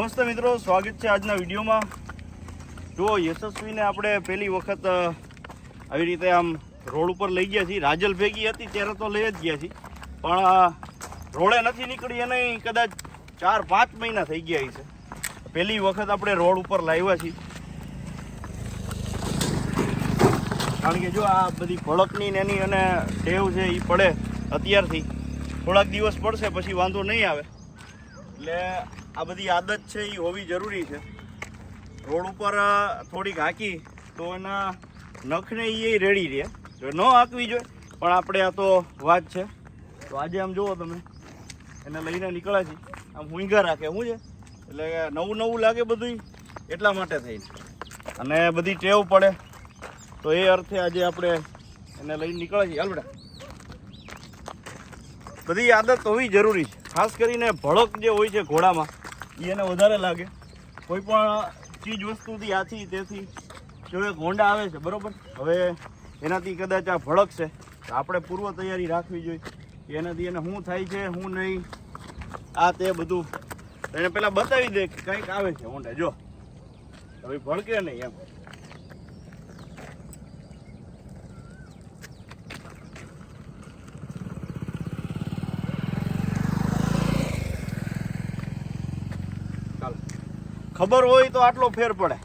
નમસ્તે મિત્રો, સ્વાગત છે આજના વિડીયોમાં। જો યશસ્વીને આપણે પહેલી વખત આવી રીતે આમ રોડ ઉપર લઈ ગયા છીએ। રાજલ ભેગી હતી ત્યારે તો લઈ જ ગયા છીએ, પણ રોડે નથી નીકળી એને કદાચ 4-5 મહિના થઈ ગયા છે। પહેલી વખત આપણે રોડ ઉપર લાવ્યા છીએ, કારણ કે જો આ બધી ભડકની એની અને ટેવ છે એ પડે અત્યારથી, થોડાક દિવસ પડશે પછી વાંધો નહીં આવે। એટલે આ બધી આદત છે એ હોવી જરૂરી છે। રોડ ઉપર થોડીક હાંકી તો એના નખને એ રેડી રહે, જો ન હાંકવી જોઈએ, પણ આપણે આ તો વાત છે। તો આજે આમ જુઓ તમે, એને લઈને નીકળ્યા છીએ, આમ ઊંઘા રાખે શું છે, એટલે નવું નવું લાગે બધું એટલા માટે થઈને, અને બધી ટેવ પડે, તો એ અર્થે આજે આપણે એને લઈને નીકળ્યા છીએ। હાલ બેટા, બધી આદત હોવી જરૂરી છે, ખાસ કરીને ભડક જે હોય છે ઘોડામાં એ એને વધારે લાગે। કોઈ પણ ચીજ વસ્તુથી આથી તેથી જો એક હોન્ડા આવે છે બરાબર, હવે એનાથી કદાચ આ ભડકશે તો આપણે પૂર્વ તૈયારી રાખવી જોઈએ કે એનાથી એને શું થાય છે શું નહીં, આ તે બધું એને પહેલાં બતાવી દે કે કંઈક આવે છે હોન્ડા, જો હવે ભડકે નહીં એમ। ખબર હોય તો આટલો ફેર પડે,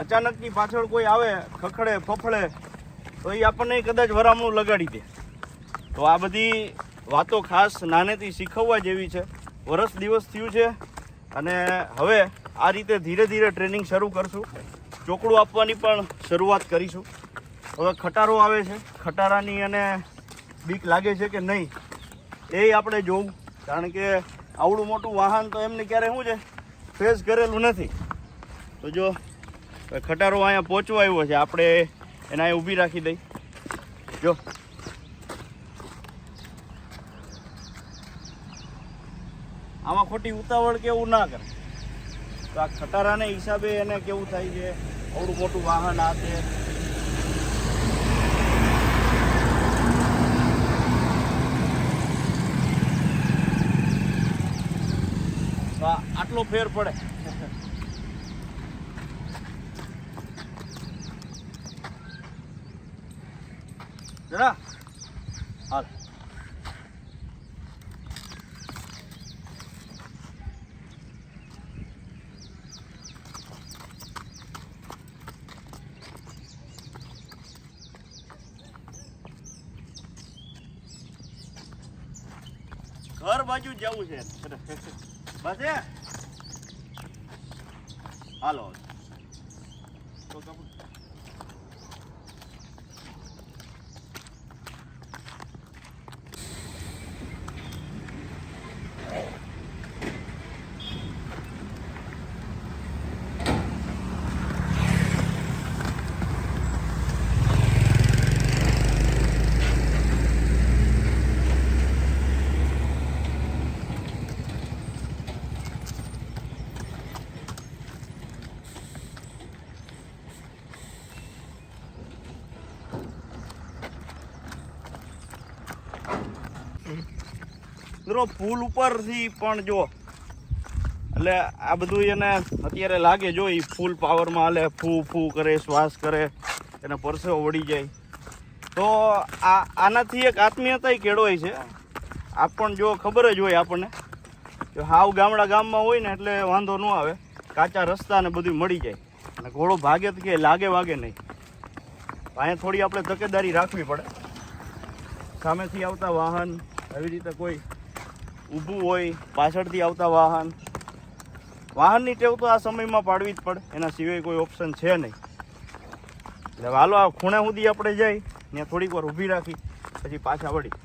અચાનકની પાછળ કોઈ આવે ખખડે ફફડે તો એ આપણને કદાચ વરામણું લગાડી દે। તો આ બધી વાતો ખાસ નાનેથી શીખવવા જેવી છે। વરસ દિવસ થયું છે અને હવે આ રીતે ધીરે ધીરે ટ્રેનિંગ શરૂ કરશું, ચોકડું આપવાની પણ શરૂઆત કરીશું। હવે ખટારો આવે છે, ખટારાની અને બીક લાગે છે કે નહીં એ આપણે જોવું, કારણ કે આવડું મોટું વાહન તો એમને ક્યારે શું છે ફેસ કરેલું નથી। તો જો ખટારો અહીંયા પહોંચવા આવ્યો છે, આપણે એને અહીંયા ઊભી રાખી દઈ। જો આમાં ખોટી ઉતાવળ કે એવું ના કરે, તો આ ખટારાને હિસાબે એને કેવું થાય છે, આવડું મોટું વાહન આ તે આટલો ફેર પડે। જરા હાલ, ઘર બાજુ જવું છે બસ એ હાલો। મિત્રો પુલ ઉપરથી પણ જો, એટલે આ બધું એને અત્યારે લાગે, જો એ ફૂલ પાવરમાં હાલે, ફૂ ફૂ કરે, શ્વાસ કરે, એને પરસેવો વળી જાય, તો આનાથી એક આત્મીયતા કેળવાય છે। આ પણ જો ખબર જ હોય આપણને, જો હાવ ગામમાં હોય ને એટલે વાંધો ન આવે, કાચા રસ્તા ને બધું મળી જાય, અને ઘોડો ભાગે તો કે લાગે વાગે નહીં। અહીંયા થોડી આપણે તકેદારી રાખવી પડે, સામેથી આવતા વાહન આવી રીતે કોઈ ઊભું હોય, પાછળથી આવતા વાહનની ટેવ તો આ સમયમાં પાડવી જ પડે, એના સિવાય કોઈ ઓપ્શન છે નહીં। એટલે હાલો આ ખૂણે સુધી આપણે જઈ ત્યાં થોડીક વાર ઊભી રાખી પછી પાછા વળી।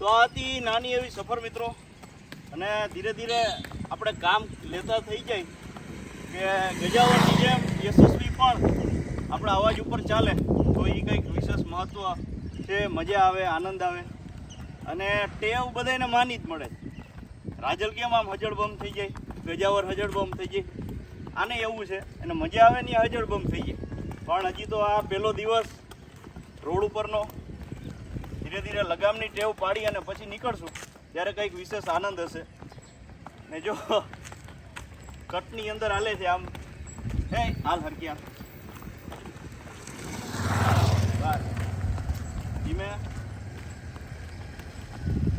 તો આ હતી નાની એવી સફર મિત્રો, અને ધીરે ધીરે આપણે કામ લેતા થઈ જાય કે ગજાવરની જેમ યશસ્વી પણ આપણા અવાજ ઉપર ચાલે તો એ કંઈક વિશેષ મહત્ત્વ છે, મજા આવે, આનંદ આવે. અને ટેવ બધાને માની જ મળે. રાજલ કેમ આમ હજળબમ થઈ જાય, ગજાવર હજળબમ થઈ જાય, આને એવું છે અને મજા આવે ને હજળબમ થઈ જાય. પણ હજી તો આ પહેલો દિવસ રોડ ઉપરનો, ધીરે ધીરે લગામની ટેવ પાડી અને પછી નીકળશું ત્યારે કંઈક વિશેષ આનંદ હશે. ને જો કટની અંદર હાલે છે આમ, હે હાલ હરક્યા બસ ધીમે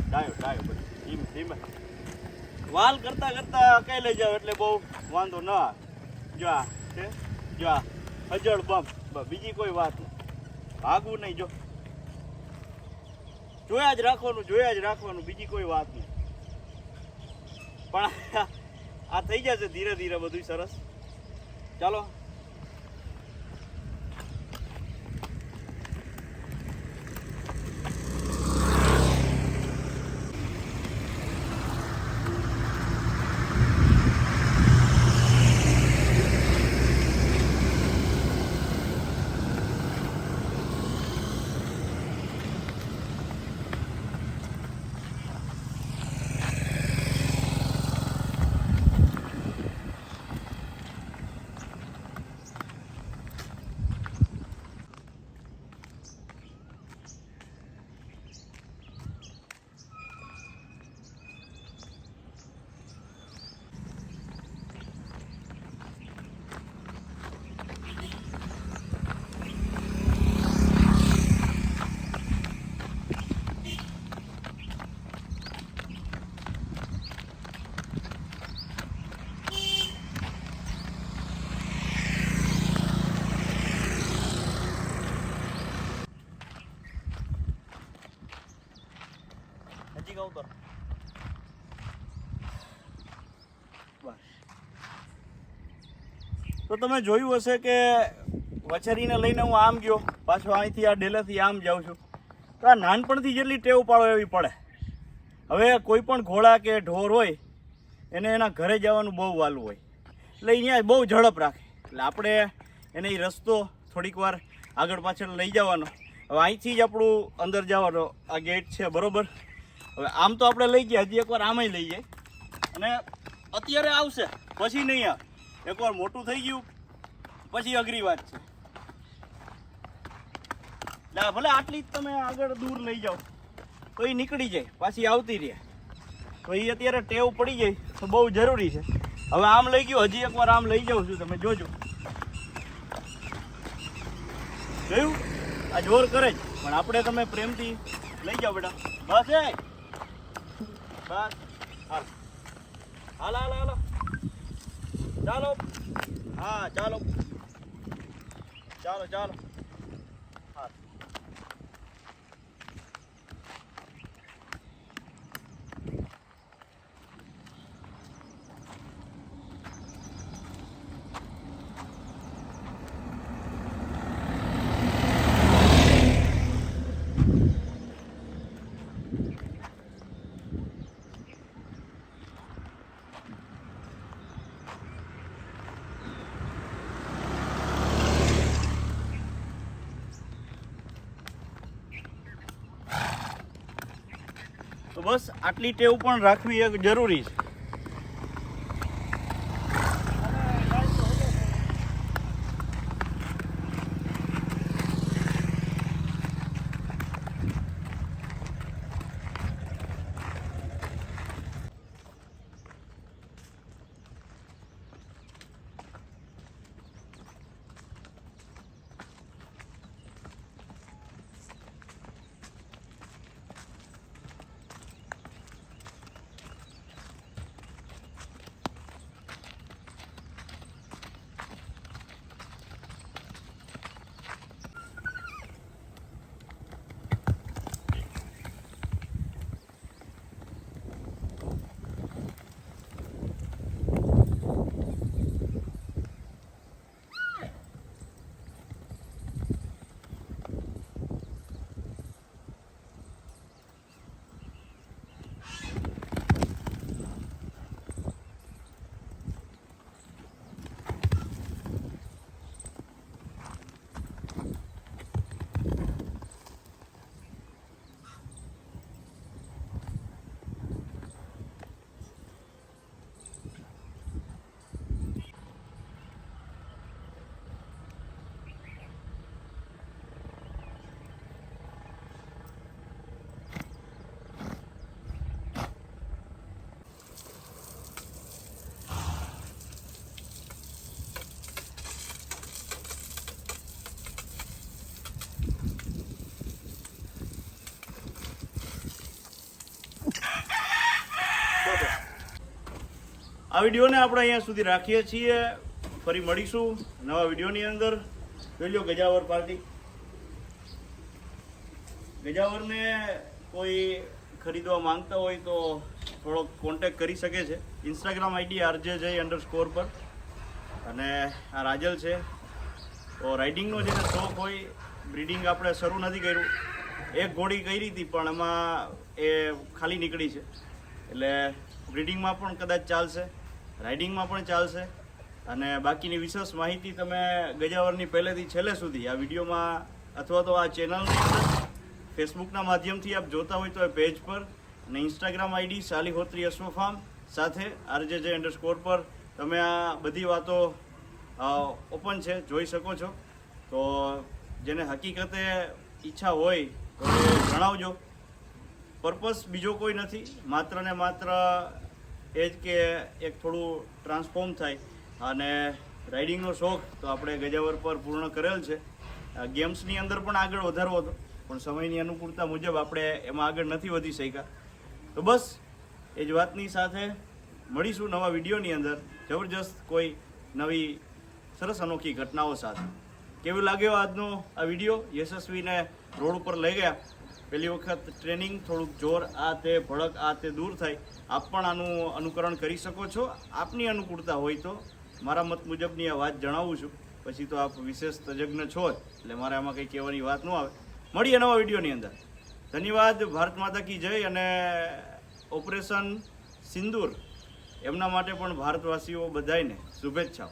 ડાયો પછી ધીમે ધીમે વાલ કરતા કરતા કઈ લઈ જાવ એટલે બહુ વાંધો ના આવે. જો આ છે, જો આ હજળ બમ, બીજી કોઈ વાત નહીં, ભાગવું નહીં. જો જોયા જ રાખવાનું, બીજી કોઈ વાત નહીં. પણ આ થઈ જશે ધીરે ધીરે બધું સરસ. ચાલો હજી કહું તો બસ. તો તમે જોયું હશે કે વછેરીને લઈને હું આમ ગયો, પાછો અહીંથી આ ડેલેથી આમ જાઉં છું. તો આ નાનપણથી જેટલી ટેવ પાડો એવી પડે. હવે કોઈ પણ ઘોડા કે ઢોર હોય એને એના ઘરે જવાનું બહુ વાલું હોય, એટલે અહીંયા બહુ ઝડપ રાખે. એટલે આપણે એને એ રસ્તો થોડીક વાર આગળ પાછળ લઈ જવાનો. હવે અહીંથી જ આપણું અંદર જવાનો આ ગેટ છે બરાબર. હવે આમ તો આપણે લઈ ગયા, હજી એકવાર આમાંય લઈ જાય, અને અત્યારે આવશે પછી નહીં આવે. એકવાર મોટું થઈ ગયું પછી અઘરી વાત છે. એટલે ભલે આટલી જ તમે આગળ દૂર લઈ જાઓ તો એ નીકળી જાય, પાછી આવતી રહે. તો એ અત્યારે ટેવ પડી જાય તો બહુ જરૂરી છે. હવે આમ લઈ ગયો, હજી એકવાર આમ લઈ જાઉં છું, તમે જોજો. જોયું આ જોર કરે જ, પણ આપણે તમે પ્રેમથી લઈ જાઓ બેટા. બસ બસ હાલ હાલ હાલ હાલો, ચાલો. હા ચાલો ચાલો ચાલો. હા તો બસ આટલી ટેવ પણ રાખવી એક જરૂરી છે. આ વિડીયોને આપણે અહીંયા સુધી રાખીએ છીએ. ફરી મળીશું નવા વિડીયોની અંદર. જોઈ લો ગજાવર પાર્ટી. ગજાવરને કોઈ ખરીદવા માંગતા હોય તો થોડો કોન્ટેક્ટ કરી શકે છે. Instagram ID RJJ_. પર. અને આ રાજલ છે. તો રાઇડિંગનો જેને શોખ હોય, બ્રીડિંગ આપણે શરૂ નથી કર્યું, એક ઘોડી કરી હતી પણ એમાં એ ખાલી નીકળી છે. એટલે બ્રીડિંગમાં પણ કદાચ ચાલશે, રાઇડિંગમાં પણ ચાલશે. અને બાકીની વિશેષ માહિતી તમે ગજાવરની પહેલેથી છેલ્લે સુધી આ વિડીયોમાં અથવા તો આ ચેનલની અંદર ફેસબુકના માધ્યમથી આપ જોતા હોય તો એ પેજ પર, અને ઇન્સ્ટાગ્રામ આઈડી સાલીહોત્રી અશ્વફાર્મ સાથે RJJ_. પર તમે આ બધી વાતો ઓપન છે, જોઈ શકો છો. તો જેને હકીકતે ઈચ્છા હોય તો એ જણાવજો. પર્પસ બીજો કોઈ નથી, માત્ર ને માત્ર એ જ કે એક થોડું ટ્રાન્સફોર્મ થાય. અને રાઇડિંગનો શોખ તો આપણે ગજાવર પર પૂર્ણ કરેલ છે. ગેમ્સની અંદર પણ આગળ વધારવો હતો, પણ સમયની અનુકૂળતા મુજબ આપણે એમાં આગળ નથી વધી શક્યા. તો બસ એ જ વાતની સાથે મળીશું નવા વિડીયોની અંદર જબરજસ્ત કોઈ નવી સરસ અનોખી ઘટનાઓ સાથે. કેવું લાગ્યો આજનો આ વિડીયો? યશસ્વીને રોડ ઉપર લઈ ગયા, પહેલી વખત ટ્રેનિંગ, થોડુંક જોર આ તે ભડક આ તે દૂર થાય. આપ પણ આનું અનુકરણ કરી શકો છો. આપની અનુકૂળતા હોય તો મારા મત મુજબની આ વાત જણાવું છું. પછી તો આપ વિશેષ તજજ્ઞ છો જ, એટલે મારે આમાં કંઈ કહેવાની વાત ન આવે. મળીએ નવા વિડીયોની અંદર. ધન્યવાદ. ભારત માતા કી જય. અને ઓપરેશન સિંદૂર એમના માટે પણ ભારતવાસીઓ બધાને શુભેચ્છાઓ.